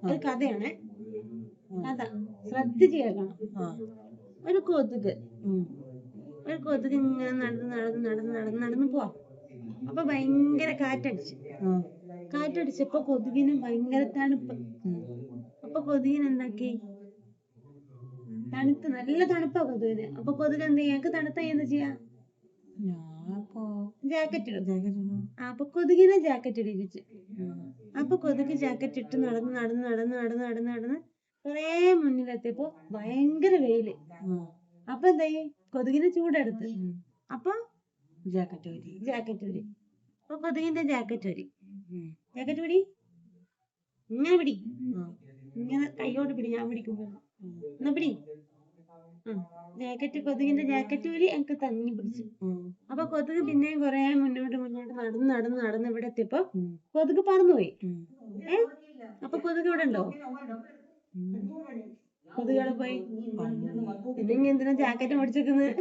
ഒരു കഥയാണ്. കഥ ശ്രദ്ധിച്ച് കേൾക്കണം. ഒരു കൊതുക് ഇങ്ങനെ നടന്ന് പോവാ. അപ്പൊ ഭയങ്കര കാറ്റടിച്ചപ്പോ കൊതുകിന് ഭയങ്കര തണുപ്പ്. അപ്പൊ കൊതുകിന് എന്താക്കി, നല്ല തണുപ്പാ കൊതുകിന്. അപ്പൊ കൊതുക് എന്ത് ചെയ്യാ, തണുത്ത എന്ത് ചെയ്യാ, ജാക്കറ്റ് ഇടും. അപ്പൊ കൊതുകിനെ ജാക്കറ്റ് ഇടിപ്പിച്ചു. അപ്പൊ കൊതുക് ജാക്കറ്റ് ഇട്ട് നടന്ന് കുറേ മുന്നിലെത്തിയപ്പോ ഭയങ്കര വെയില്. അപ്പൊ എന്തായി, കൊതുകിന് ചൂടെടുത്ത്. അപ്പൊ ജാക്കറ്റ് ഊരി. അപ്പൊ കൊതുകിന്റെ ജാക്കറ്റ് ഊരി. ഇങ്ങനെ കൈയോട് പിടി, ഞാൻ പിടിക്കുമ്പോ എന്നാ പിടി. കൊതുകിന്റെ ജാക്കറ്റ് ഊരി എനിക്ക് തങ്ങി പിടിച്ചു. അപ്പൊ കൊതുക് പിന്നെയും കൊറേ മുന്നോട്ട് നടന്ന് ഇവിടെ എത്തിയപ്പോ കൊതുക് പറന്നുപോയി. അപ്പൊ കൊതുക് ഇവിടെ ഉണ്ടോ? കൊതുകള് പോയി. പിന്നെ എന്തിനാ ജാക്കറ്റ് മേടിച്ചേക്കുന്നത്?